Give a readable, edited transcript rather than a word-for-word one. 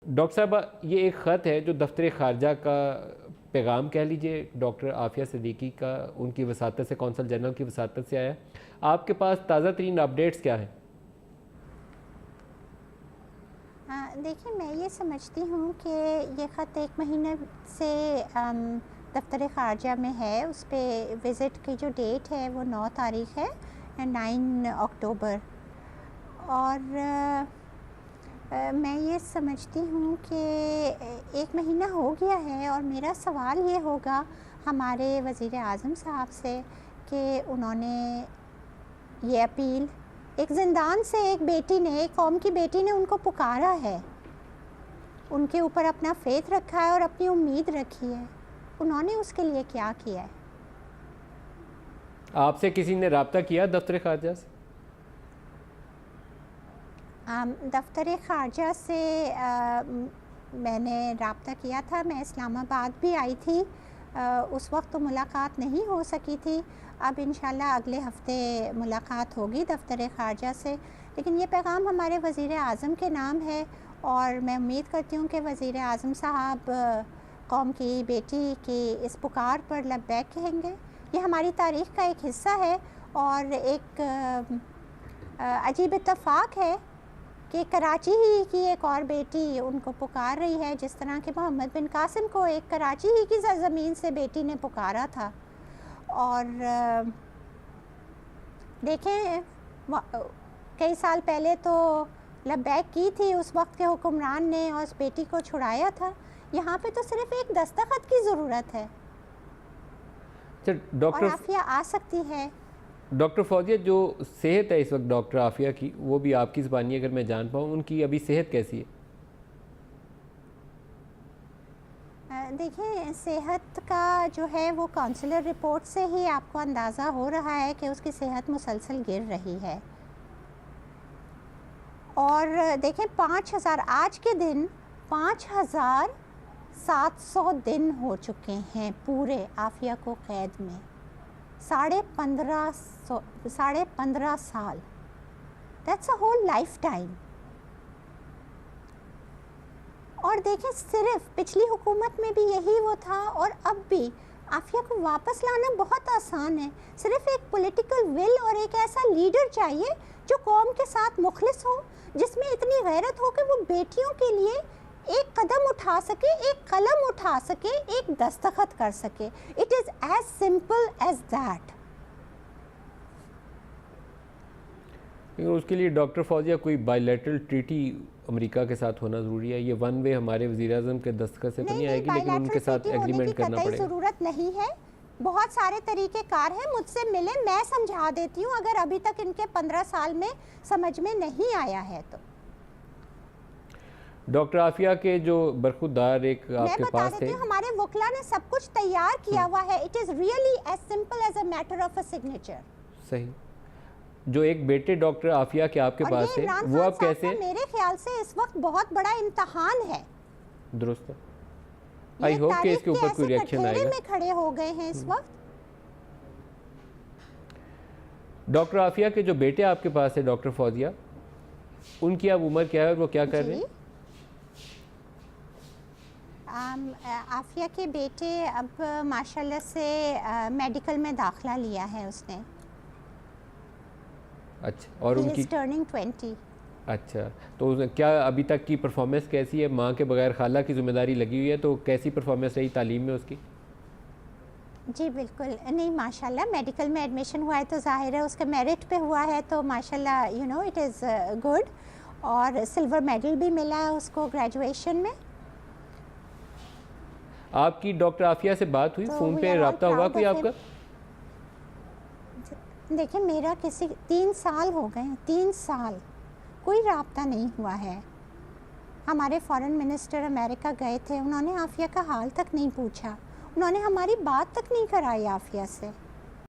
Doctor साहब, ये एक ख़त है जो दफ्तर ख़ारजा का पैगाम कह लीजिए डॉक्टर आफिया सिद्दीकी का, उनकी वसातत से, कौंसल जनरल की वसातत से आया। आपके पास ताज़ा तरीन अपडेट्स क्या हैं? देखिए, मैं ये समझती हूँ कि ये ख़त 1 महीने से दफ्तर ख़ारजा में है। उस पर विज़िट की जो डेट है वो 9 तारीख़ है, 9 अक्टूबर। और मैं ये समझती हूँ कि 1 महीना हो गया है और मेरा सवाल ये होगा हमारे वज़ीर आज़म साहब से कि उन्होंने ये अपील, एक ज़िंदान से एक बेटी ने, एक कौम की बेटी ने उनको पुकारा है, उनके ऊपर अपना फेथ रखा है और अपनी उम्मीद रखी है, उन्होंने उसके लिए क्या किया है? आपसे किसी ने रब्ता किया दफ्तर ख़ारजा से? दफ्तर ख़ारजा से मैंने रब्ता किया था। मैं इस्लामाबाद भी आई थी, उस वक्त तो मुलाकात नहीं हो सकी थी। अब इंशाल्लाह अगले हफ़्ते मुलाकात होगी दफ्तर ख़ारजा से। लेकिन ये पैगाम हमारे वज़ीर आज़म के नाम है और मैं उम्मीद करती हूँ कि वज़ीर आज़म साहब कौम की बेटी की इस पुकार पर लब्बैक कहेंगे। ये हमारी तारीख़ का एक हिस्सा है और एक अजीब इत्तफ़ाक़ है कि कराची ही की एक और बेटी उनको पुकार रही है, जिस तरह के मोहम्मद बिन कासिम को एक कराची ही की ज़मीन से बेटी ने पुकारा था। और देखें, कई साल पहले तो लब्बैक की थी उस वक्त के हुक्मरान ने और उस बेटी को छुड़ाया था। यहाँ पे तो सिर्फ एक दस्तखत की ज़रूरत है और आफिया आ सकती है। डॉक्टर फौजिया, जो सेहत है इस वक्त डॉक्टर आफिया की, वो भी आपकी ज़बानी अगर मैं जान पाऊँ, उनकी अभी सेहत कैसी है? देखिए, सेहत का जो है वो काउंसलर रिपोर्ट से ही आपको अंदाज़ा हो रहा है कि उसकी सेहत मुसलसल गिर रही है। और देखें, 5000 आज के दिन 5700 दिन हो चुके हैं पूरे आफिया को कैद में, 15.5 साल, that's a whole lifetime. और देखें, सिर्फ पिछली हुकूमत में भी यही वो था और अब भी आफिया को वापस लाना बहुत आसान है। सिर्फ एक पॉलिटिकल विल और एक ऐसा लीडर चाहिए जो कौम के साथ मुखलिस हो, जिसमें इतनी गैरत हो कि वो बेटियों के लिए एक कदम उठा सके, एक कलम उठा सके, एक दस्तखत कर सके। It is as simple as that. उसके लिए डॉक्टर फौजिया कोई बायलैटरल ट्रीटी अमेरिका के साथ होना ज़रूरी है? ये वन वे हमारे वज़ीर-ए-आज़म के दस्तखत से तो नहीं आएगी, लेकिन उनके साथ एग्रीमेंट करना पड़ेगा। ज़रूरत नहीं है, बहुत सारे तरीक़ेकार हैं, मुझसे मिले, मैं समझा देती हूँ अगर अभी तक इनके 15 साल में समझ में नहीं आया है तो। डॉक्टर आफिया के जो बरखुरदार एक आपके पास थे, हमारे वकला ने सब कुछ तैयार किया हुआ है। It is really as simple as a matter of a signature. सही। जो एक बेटे डॉक्टर आफिया के आपके पास है, वो अब कैसे? मेरे ख्याल से इस वक्त बहुत बड़ा इम्तहान है। दुरुस्त है। आई होप कि इसके ऊपर कोई रिएक्शन आएगा। में खड़े हो गए हैं इस वक्त। डॉक्टर आफिया के जो बेटे आपके पास है डॉक्टर फौजिया, उनकी अब उम्र क्या है और वो क्या कर रहे हैं? आफिया के बेटे अब माशाल्लाह से मेडिकल में दाखिला लिया है उसने। अच्छा, और उनकी टर्निंग 20। अच्छा, तो क्या अभी तक की परफॉर्मेंस कैसी है? माँ के बगैर खाला की जिम्मेदारी लगी हुई है, तो कैसी परफॉर्मेंस रही तालीम में उसकी? जी बिल्कुल नहीं, माशाल्लाह मेडिकल में एडमिशन हुआ है तो जाहिर है उसके मेरिट पे हुआ है, तो माशाल्लाह you know it is good. और सिल्वर मेडल भी मिला है उसको ग्रेजुएशन में। आपकी डॉक्टर आफिया से बात हुई, फ़ोन पे रब्ता हुआ कोई आपका? देखिए, मेरा 3 साल हो गए हैं, 3 साल कोई रब्ता नहीं हुआ है। हमारे फॉरेन मिनिस्टर अमेरिका गए थे, उन्होंने आफिया का हाल तक नहीं पूछा, उन्होंने हमारी बात तक नहीं कराई आफिया से।